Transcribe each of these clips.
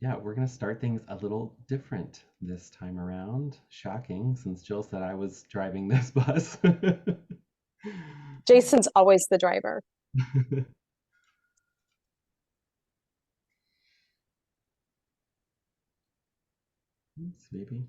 Yeah, we're going to start things a little different this time around. Shocking, since Jill said I was driving this bus. Jason's always the driver. Oops, maybe.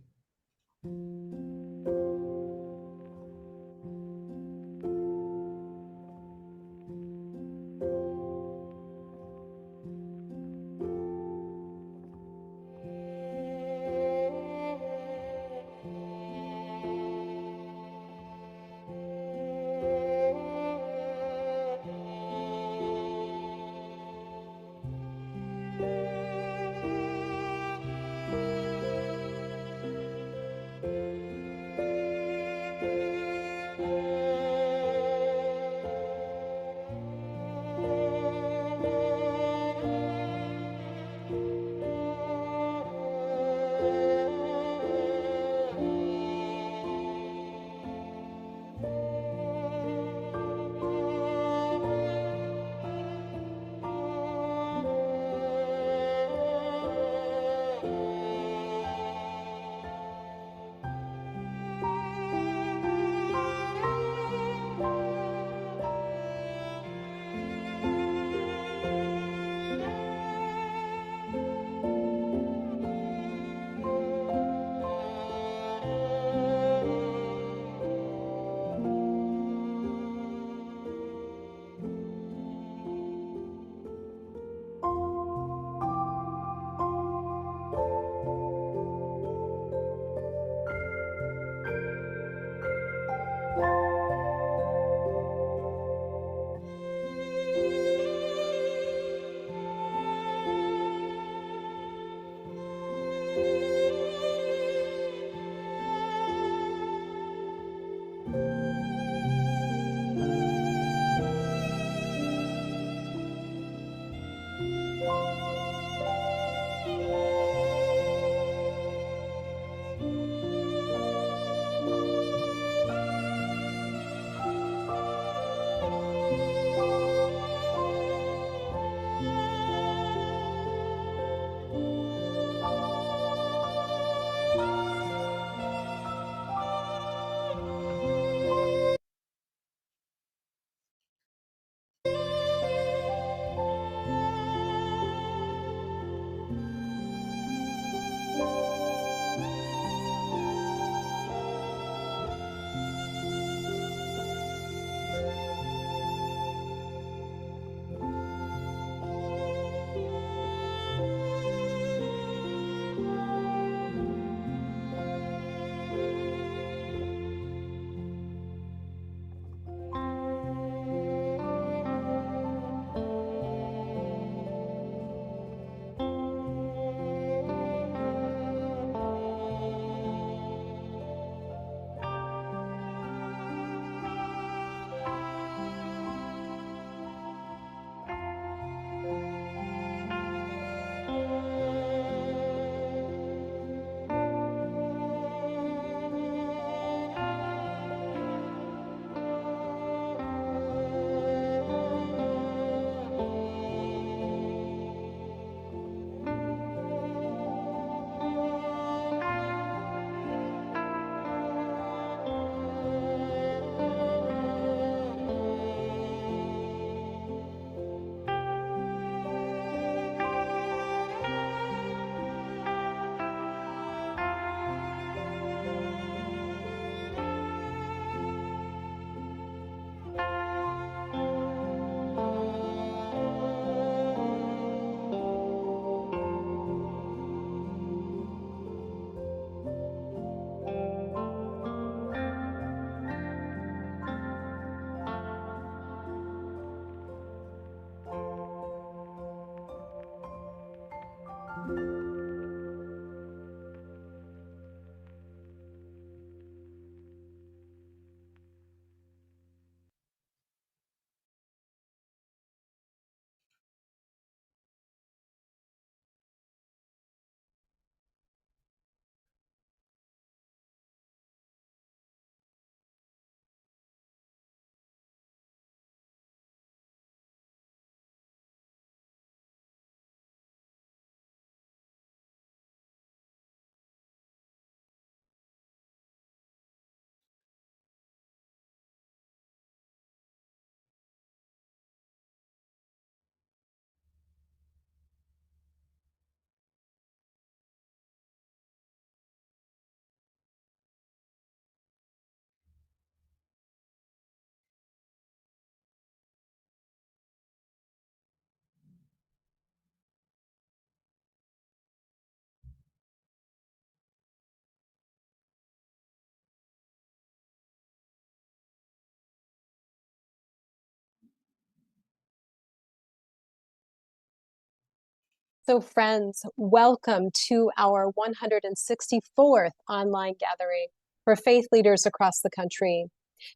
So friends, welcome to our 164th online gathering for faith leaders across the country.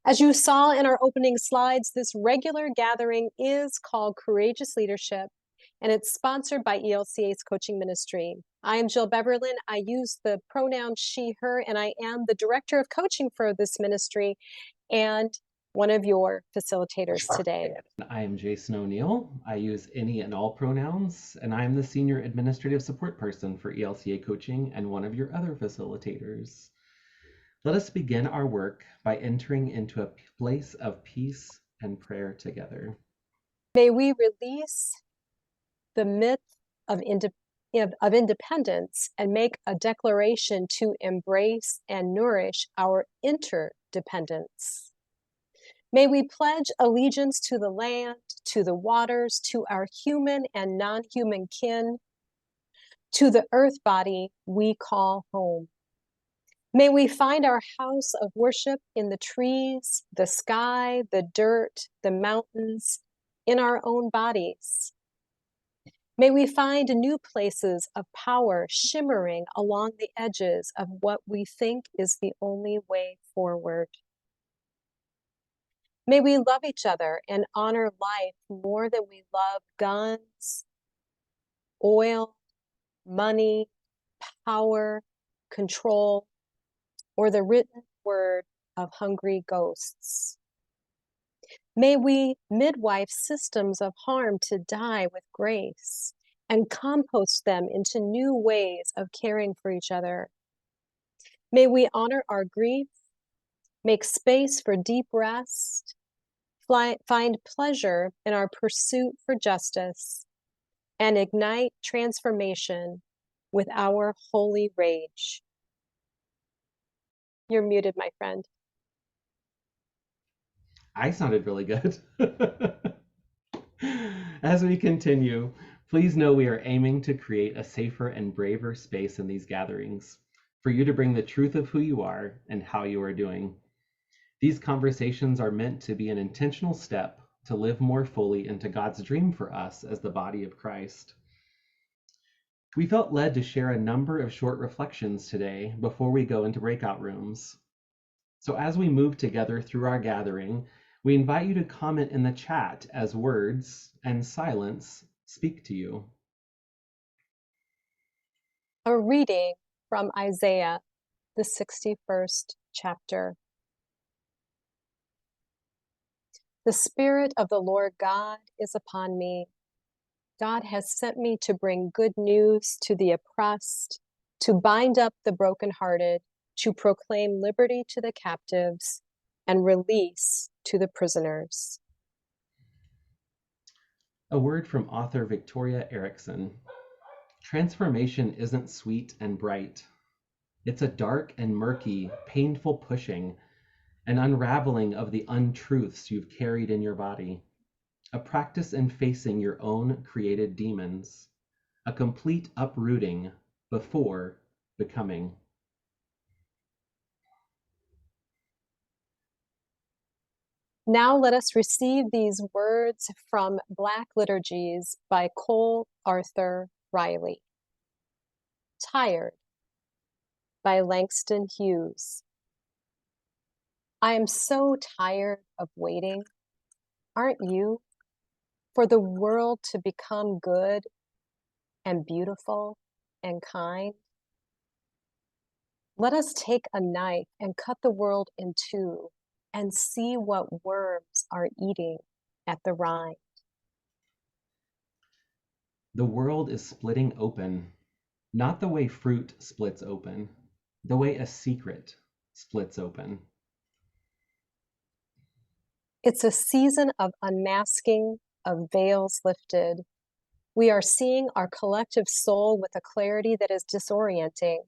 As you saw in our opening slides, this regular gathering is called Courageous Leadership, and it's sponsored by ELCA's Coaching Ministry. I am Jill Beverlin. I use the pronoun she, her, and I am the Director of Coaching for this ministry and one of your facilitators today. I am Jason O'Neill. I use any and all pronouns, and I am the Senior Administrative Support Person for ELCA Coaching and one of your other facilitators. Let us begin our work by entering into a place of peace and prayer together. May we release the myth of independence and make a declaration to embrace and nourish our interdependence. May we pledge allegiance to the land, to the waters, to our human and non-human kin, to the earth body we call home. May we find our house of worship in the trees, the sky, the dirt, the mountains, in our own bodies. May we find new places of power shimmering along the edges of what we think is the only way forward. May we love each other and honor life more than we love guns, oil, money, power, control, or the written word of hungry ghosts. May we midwife systems of harm to die with grace and compost them into new ways of caring for each other. May we honor our grief, make space for deep rest, find pleasure in our pursuit for justice, and ignite transformation with our holy rage. You're muted, my friend. I sounded really good. As we continue, please know we are aiming to create a safer and braver space in these gatherings for you to bring the truth of who you are and how you are doing. These conversations are meant to be an intentional step to live more fully into God's dream for us as the body of Christ. We felt led to share a number of short reflections today before we go into breakout rooms. So as we move together through our gathering, we invite you to comment in the chat as words and silence speak to you. A reading from Isaiah, the 61st chapter. The Spirit of the Lord God is upon me. God has sent me to bring good news to the oppressed, to bind up the brokenhearted, to proclaim liberty to the captives and release to the prisoners. A word from author Victoria Erickson. Transformation isn't sweet and bright. It's a dark and murky, painful pushing, an unraveling of the untruths you've carried in your body, a practice in facing your own created demons, a complete uprooting before becoming. Now let us receive these words from Black Liturgies by Cole Arthur Riley. Tired by Langston Hughes. I am so tired of waiting, aren't you, for the world to become good and beautiful and kind? Let us take a knife and cut the world in two and see what worms are eating at the rind. The world is splitting open, not the way fruit splits open, the way a secret splits open. It's a season of unmasking, of veils lifted. We are seeing our collective soul with a clarity that is disorienting.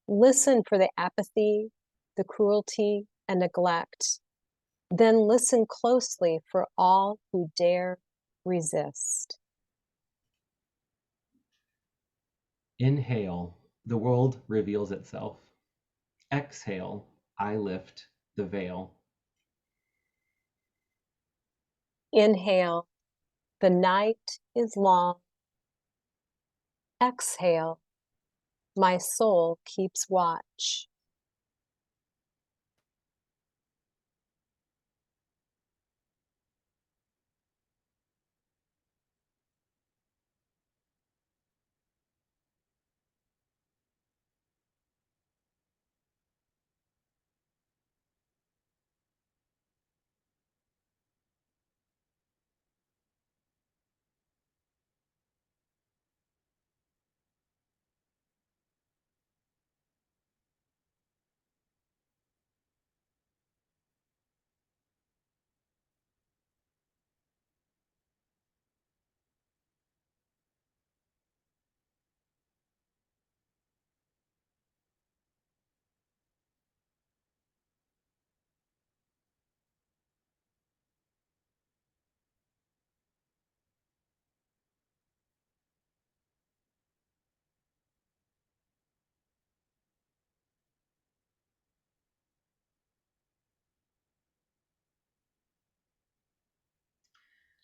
Listen for the apathy, the cruelty, and neglect. Then listen closely for all who dare resist. Inhale, the world reveals itself. Exhale, I lift the veil. Inhale, the night is long. exhale, my soul keeps watch.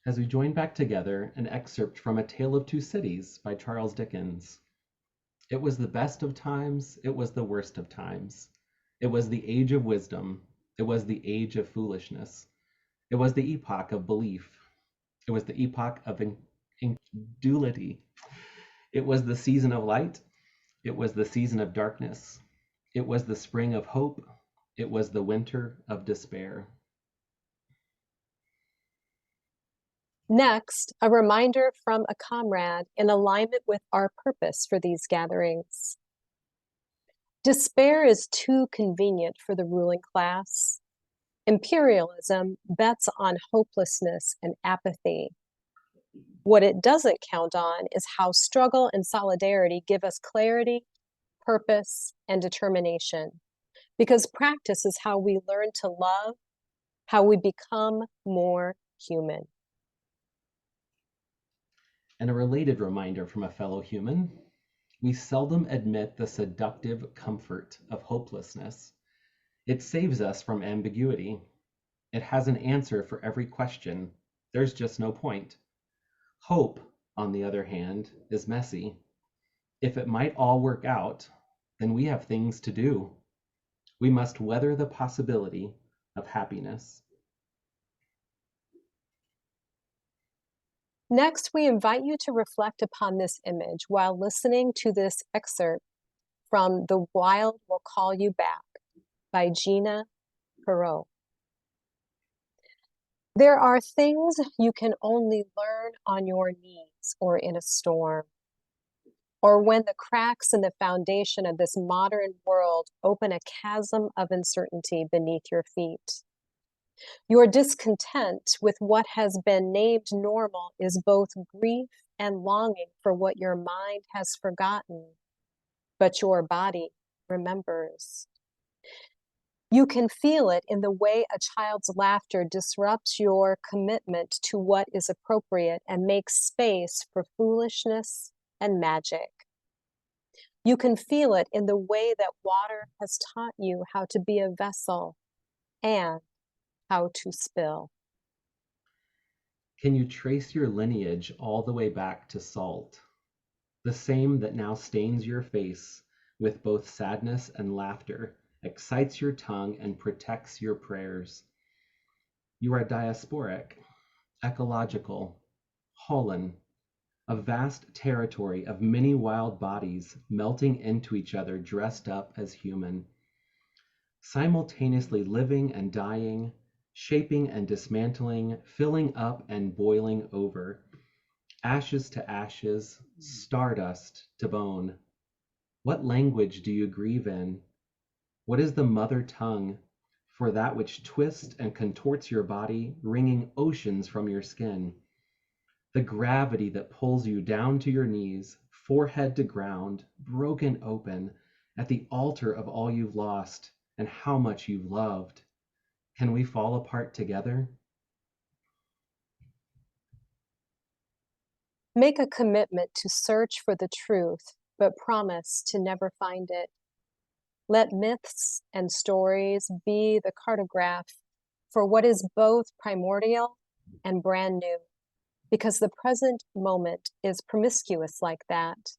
As we join back together, an excerpt from A Tale of Two Cities by Charles Dickens. It was the best of times, it was the worst of times. It was the age of wisdom, it was the age of foolishness. It was the epoch of belief, it was the epoch of incredulity. It was the season of light, it was the season of darkness. It was the spring of hope, it was the winter of despair. Next, a reminder from a comrade in alignment with our purpose for these gatherings. Despair is too convenient for the ruling class. Imperialism bets on hopelessness and apathy. What it doesn't count on is how struggle and solidarity give us clarity, purpose, and determination. Because practice is how we learn to love, how we become more human. And a related reminder from a fellow human: we seldom admit the seductive comfort of hopelessness. It saves us from ambiguity. It has an answer for every question. There's just no point. Hope, on the other hand, is messy. If it might all work out, then we have things to do. We must weather the possibility of happiness. Next, we invite you to reflect upon this image while listening to this excerpt from The Wild Will Call You Back by Gina Perot. There are things you can only learn on your knees or in a storm, or when the cracks in the foundation of this modern world open a chasm of uncertainty beneath your feet. Your discontent with what has been named normal is both grief and longing for what your mind has forgotten, but your body remembers. You can feel it in the way a child's laughter disrupts your commitment to what is appropriate and makes space for foolishness and magic. You can feel it in the way that water has taught you how to be a vessel and how to spill. Can you trace your lineage all the way back to salt, the same that now stains your face with both sadness and laughter, excites your tongue, and protects your prayers? You are diasporic, ecological, Holland, a vast territory of many wild bodies melting into each other, dressed up as human, simultaneously living and dying, shaping and dismantling, filling up and boiling over, ashes to ashes, stardust to bone. What language do you grieve in? What is the mother tongue for that which twists and contorts your body, wringing oceans from your skin? The gravity that pulls you down to your knees, forehead to ground, broken open, at the altar of all you've lost and how much you've loved. Can we fall apart together? Make a commitment to search for the truth, but promise to never find it. Let myths and stories be the cartograph for what is both primordial and brand new, because the present moment is promiscuous like that.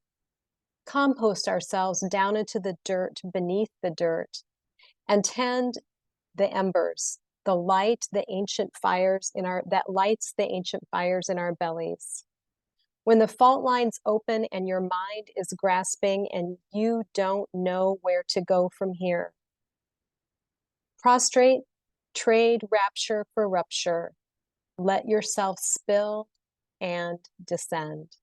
compost ourselves down into the dirt beneath the dirt, and tend the embers, the light, the ancient fires that lights the ancient fires in our bellies. When the fault lines open and your mind is grasping and you don't know where to go from here. Prostrate, trade rapture for rupture. Let yourself spill and descend.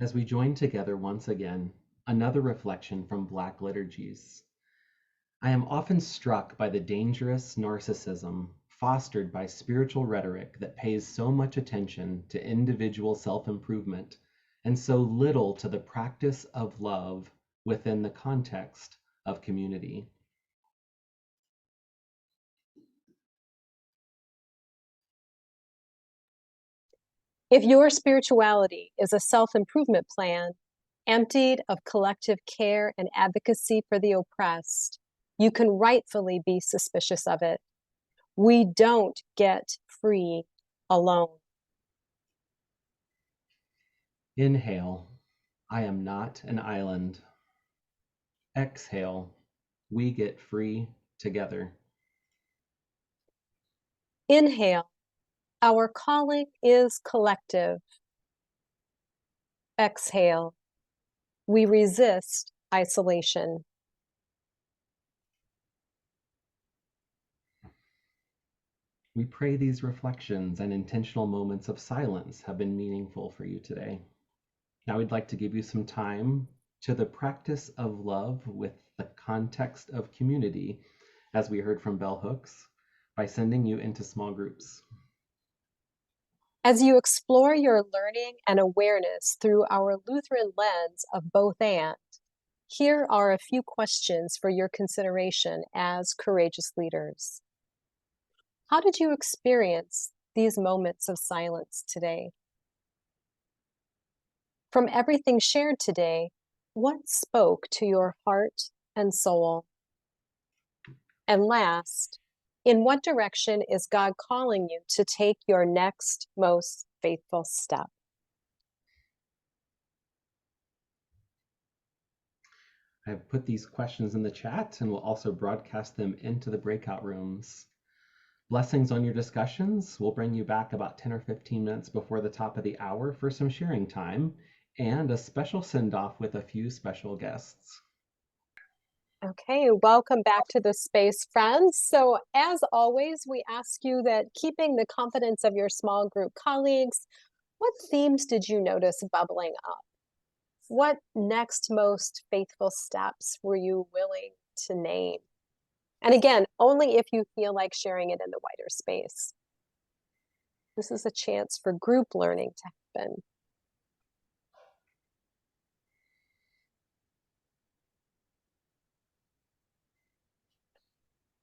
As we join together once again, another reflection from Black liturgies. I am often struck by the dangerous narcissism fostered by spiritual rhetoric that pays so much attention to individual self-improvement and so little to the practice of love within the context of community. If your spirituality is a self-improvement plan, emptied of collective care and advocacy for the oppressed, you can rightfully be suspicious of it. We don't get free alone. Inhale, I am not an island. Exhale, we get free together. Inhale, our calling is collective. Exhale, we resist isolation. We pray these reflections and intentional moments of silence have been meaningful for you today. Now we'd like to give you some time to the practice of love with the context of community, as we heard from Bell Hooks, by sending you into small groups. As you explore your learning and awareness through our Lutheran lens of both and, here are a few questions for your consideration as courageous leaders. How did you experience these moments of silence today? From everything shared today, what spoke to your heart and soul? And last, in what direction is God calling you to take your next most faithful step? I've put these questions in the chat and will also broadcast them into the breakout rooms. Blessings on your discussions. We'll bring you back about 10 or 15 minutes before the top of the hour for some sharing time and a special send-off with a few special guests. Okay, welcome back to the space, friends. So as always, we ask you that keeping the confidence of your small group colleagues, what themes did you notice bubbling up? What next most faithful steps were you willing to name? And again, only if you feel like sharing it in the wider space. This is a chance for group learning to happen.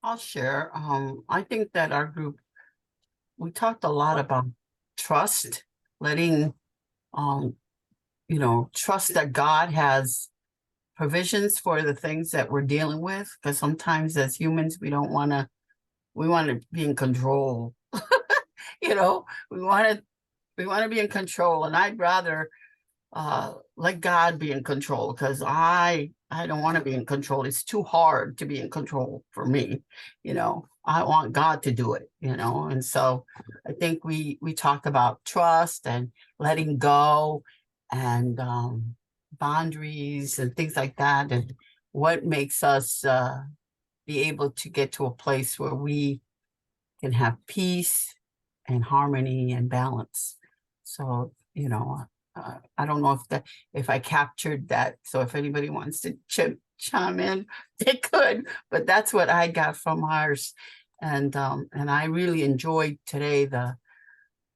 I'll share. I think that our group, we talked a lot about trust, letting, trust that God has provisions for the things that we're dealing with. Because sometimes as humans, we want to be in control. We want to be in control, and I'd rather let God be in control, because I don't want to be in control. It's too hard to be in control for me, I want God to do it, you know. And so I think we talk about trust and letting go and boundaries and things like that, and what makes us be able to get to a place where we can have peace and harmony and balance. So, you know, I don't know if I captured that. So if anybody wants to chime in, they could. But that's what I got from ours, and I really enjoyed today the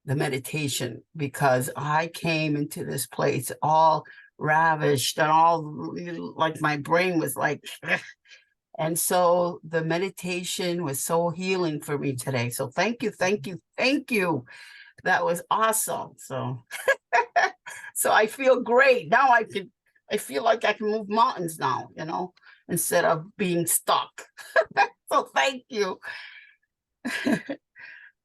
meditation, because I came into this place all ravished and all like my brain was like. And so the meditation was so healing for me today. So thank you, thank you, thank you. That was awesome. So, so I feel great. Now I feel like I can move mountains now, you know, instead of being stuck. So thank you.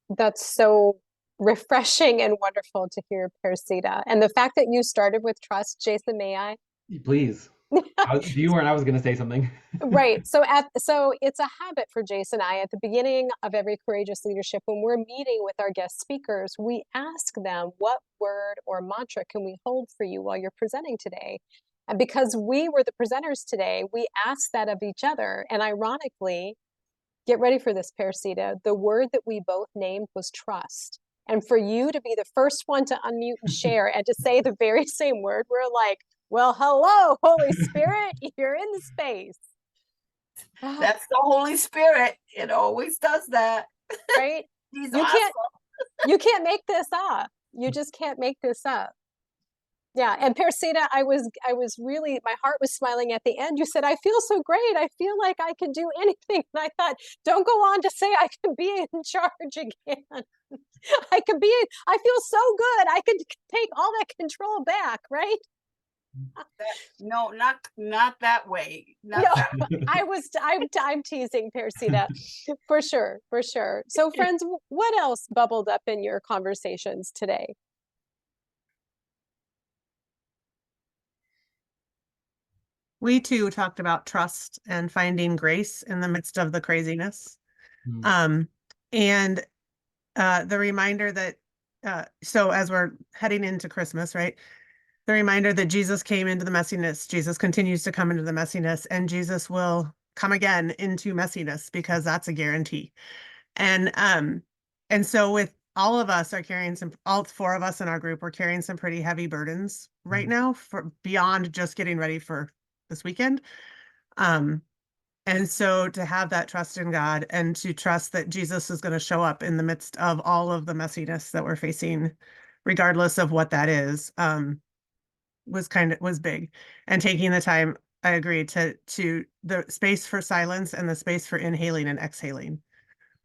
That's so refreshing and wonderful to hear, Persida. And the fact that you started with trust, Jason, may I? Please. You were, and I was going to say something. Right. So it's a habit for Jason and I at the beginning of every Courageous Leadership, when we're meeting with our guest speakers, we ask them, what word or mantra can we hold for you while you're presenting today? And because we were the presenters today, we asked that of each other. And ironically, get ready for this, Persida, the word that we both named was trust. And for you to be the first one to unmute and share and to say the very same word, we're like, well, hello, Holy Spirit, you're in the space. That's the Holy Spirit. It always does that. Right? He's You awesome. you can't make this up. You just can't make this up. Yeah. And Persida, I was really, my heart was smiling at the end. You said, I feel so great. I feel like I can do anything. And I thought, don't go on to say I can be in charge again. I feel so good. I could take all that control back, right? No, not that way. Not No, that way. I'm teasing, Persida, for sure, for sure. So friends, what else bubbled up in your conversations today? We too talked about trust and finding grace in the midst of the craziness. And the reminder that, so as we're heading into Christmas, right? The reminder that Jesus came into the messiness, Jesus continues to come into the messiness, and Jesus will come again into messiness, because that's a guarantee. And so with all of us are carrying all four of us in our group, we're carrying some pretty heavy burdens right now, for beyond just getting ready for this weekend. And so to have that trust in God, and to trust that Jesus is going to show up in the midst of all of the messiness that we're facing, regardless of what that is, was big. And taking the time, I agree, to the space for silence and the space for inhaling and exhaling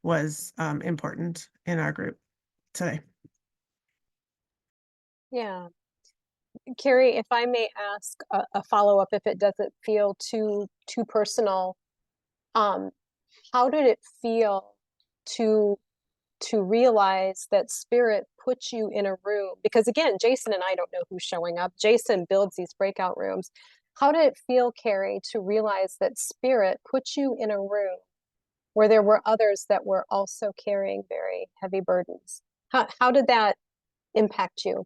was important in our group today. Yeah. Carey, if I may ask a follow-up, if it doesn't feel too personal, how did it feel to realize that Spirit puts you in a room? Because again, Jason and I don't know who's showing up. Jason builds these breakout rooms. How did it feel, Carey, to realize that Spirit puts you in a room where there were others that were also carrying very heavy burdens? How did that impact you?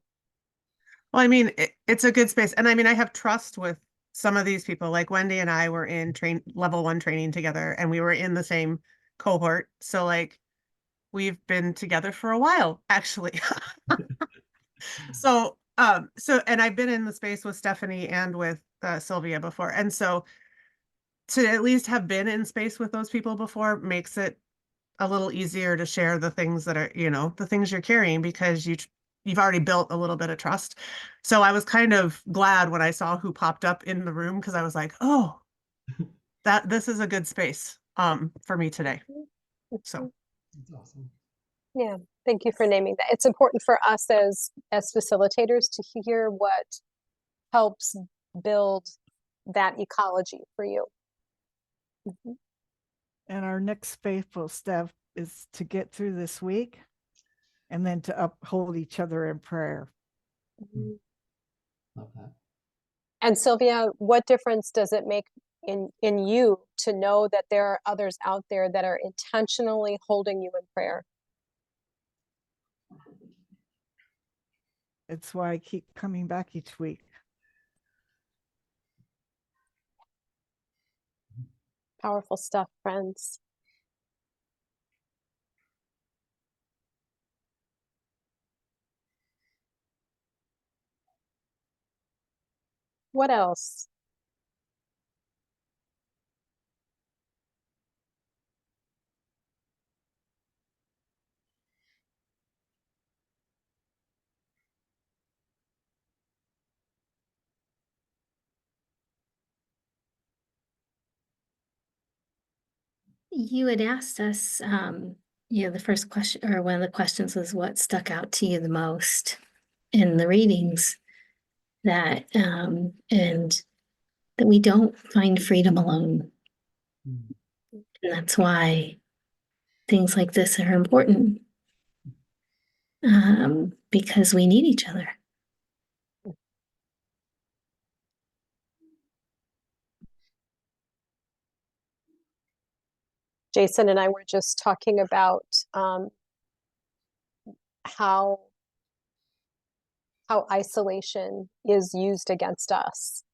Well, I mean, it's a good space. And I mean, I have trust with some of these people. Like Wendy and I were in level 1 training together, and we were in the same cohort. So like, we've been together for a while, actually. So, and I've been in the space with Stephanie and with Sylvia before. And so to at least have been in space with those people before makes it a little easier to share the things that are, the things you're carrying, because you've already built a little bit of trust. So I was kind of glad when I saw who popped up in the room, because I was like, oh, this is a good space for me today. So that's awesome. Yeah, thank you for naming that. It's important for us as facilitators to hear what helps build that ecology for you. Mm-hmm. And our next faithful step is to get through this week, and then to uphold each other in prayer. Mm-hmm. Love that. And Sylvia, what difference does it make in you to know that there are others out there that are intentionally holding you in prayer. It's why I keep coming back each week. Powerful stuff, friends. What else? You had asked us, the first question, or one of the questions was what stuck out to you the most in the readings, that, and that we don't find freedom alone. And that's why things like this are important, because we need each other. Jason and I were just talking about how isolation is used against us,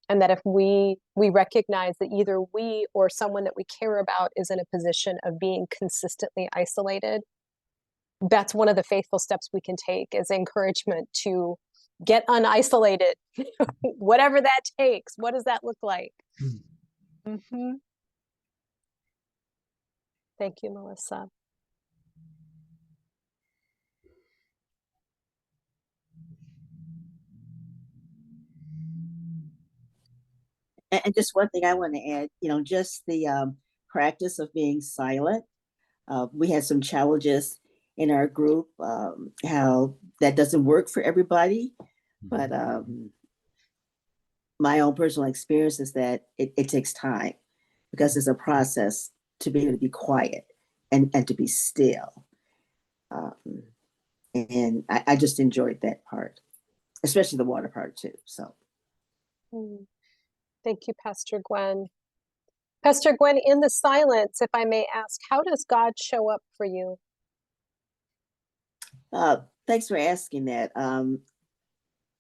and that if we recognize that either we or someone that we care about is in a position of being consistently isolated, that's one of the faithful steps we can take, is encouragement to get unisolated, whatever that takes. What does that look like? Mm-hmm. Thank you, Melissa. And just one thing I want to add, just the practice of being silent. We had some challenges in our group, how that doesn't work for everybody. But my own personal experience is that it takes time, because it's a process to be able to be quiet and to be still. And I just enjoyed that part, especially the water part too. So. Thank you, Pastor Gwen. Pastor Gwen, in the silence, if I may ask, how does God show up for you? Thanks for asking that. I'm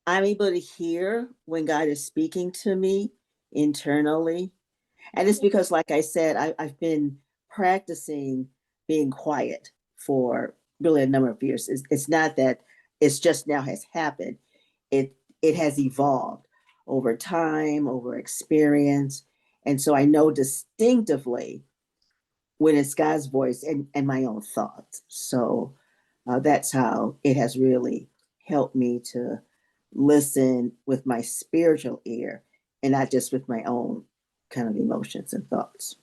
able to hear when God is speaking to me internally. And it's because, like I said, I've been practicing being quiet for really a number of years. It's not that it's just now has happened. It has evolved over time, over experience. And so I know distinctively when it's God's voice and my own thoughts. So that's how it has really helped me to listen with my spiritual ear and not just with my own kind of emotions and thoughts.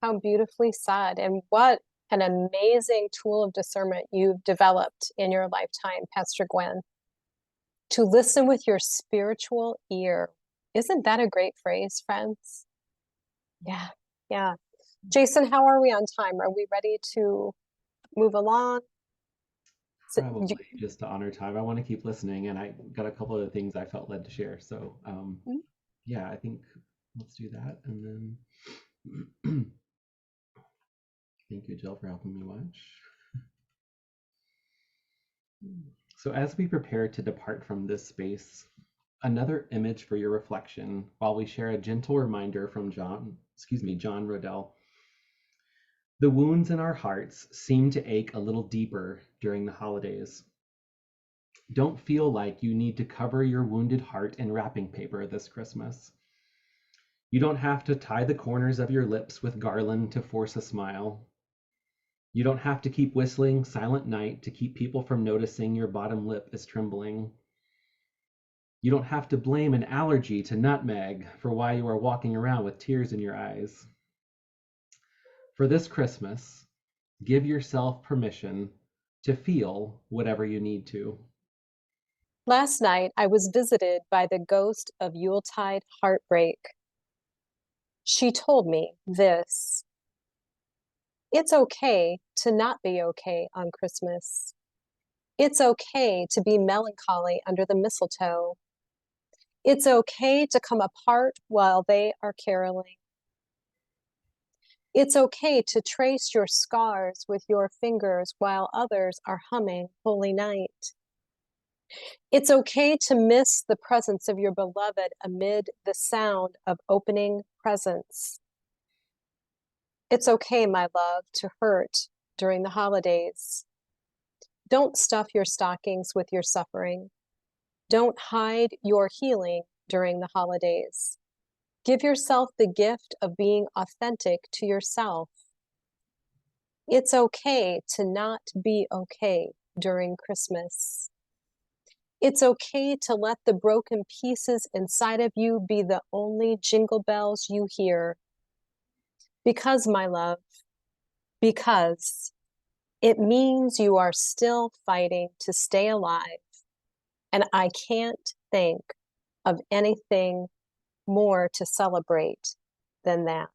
How beautifully said. And what an amazing tool of discernment you've developed in your lifetime, Pastor Gwen. To listen with your spiritual ear. Isn't that a great phrase, friends? Yeah, yeah. Jason, how are we on time? Are we ready to move along? Probably just to honor time. I want to keep listening, and I got a couple of things I felt led to share. So yeah, I think let's do that. And then thank you, Jill, for helping me watch. So as we prepare to depart from this space, another image for your reflection while we share a gentle reminder from John Rodell. The wounds in our hearts seem to ache a little deeper during the holidays. Don't feel like you need to cover your wounded heart in wrapping paper this Christmas. You don't have to tie the corners of your lips with garland to force a smile. You don't have to keep whistling Silent Night to keep people from noticing your bottom lip is trembling. You don't have to blame an allergy to nutmeg for why you are walking around with tears in your eyes. For this Christmas, give yourself permission to feel whatever you need to. Last night, I was visited by the ghost of Yuletide heartbreak. She told me this: it's okay to not be okay on Christmas. It's okay to be melancholy under the mistletoe. It's okay to come apart while they are caroling. It's okay to trace your scars with your fingers while others are humming Holy Night. It's okay to miss the presence of your beloved amid the sound of opening presents. It's okay, my love, to hurt during the holidays. Don't stuff your stockings with your suffering. Don't hide your healing during the holidays. Give yourself the gift of being authentic to yourself. It's okay to not be okay during Christmas. It's okay to let the broken pieces inside of you be the only jingle bells you hear. Because, my love, because it means you are still fighting to stay alive. And I can't think of anything more to celebrate than that.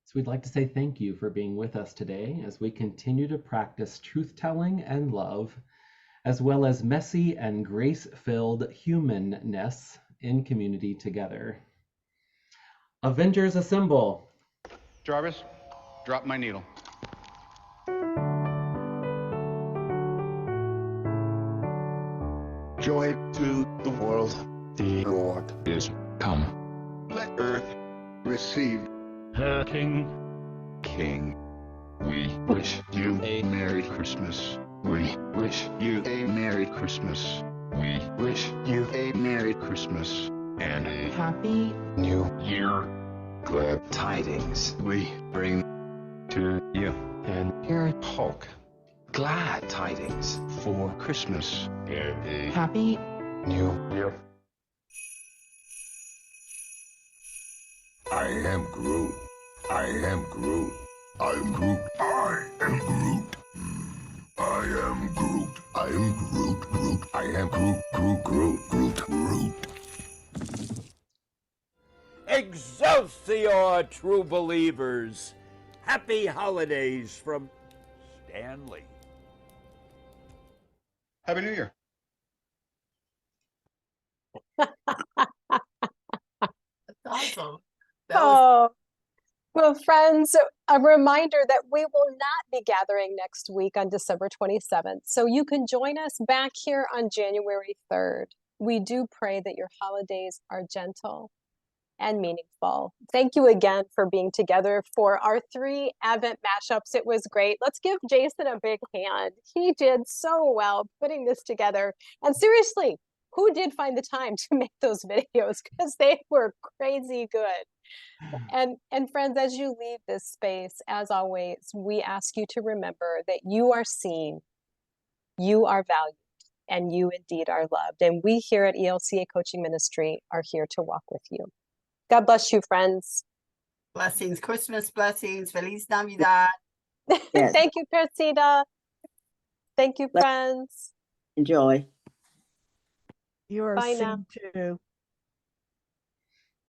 So we'd like to say thank you for being with us today as we continue to practice truth-telling and love, as well as messy and grace-filled humanness in community together. Avengers assemble. Jarvis, drop my needle. Joy to the world, the Lord is come. Let earth receive her King. King, we wish you a Merry Christmas. We wish you a Merry Christmas. We wish you a Merry Christmas and a Happy New Year. Glad tidings we bring to you and your Hulk. Glad tidings for Christmas and a Happy New Year. I am Groot. I am Groot. I'm Groot. I am Groot. I am Groot. I am Groot. Groot. I am Groot. Groot. Groot. Groot. Groot. Excelsior, true believers! Happy holidays from Stanley. Happy New Year. That's awesome. Oh, well, friends, a reminder that we will not be gathering next week on December 27th. So you can join us back here on January 3rd. We do pray that your holidays are gentle and meaningful. Thank you again for being together for our 3 Advent mashups. It was great. Let's give Jason a big hand. He did so well putting this together. And seriously, who did find the time to make those videos? Because they were crazy good. And friends, as you leave this space, as always, we ask you to remember that you are seen, you are valued, and you indeed are loved. And we here at ELCA Coaching Ministry are here to walk with you. God bless you, friends. Blessings, Christmas blessings, Feliz Navidad. Yes. Thank you, Cressida. Thank you, friends. Enjoy. You are Bye seen now. too.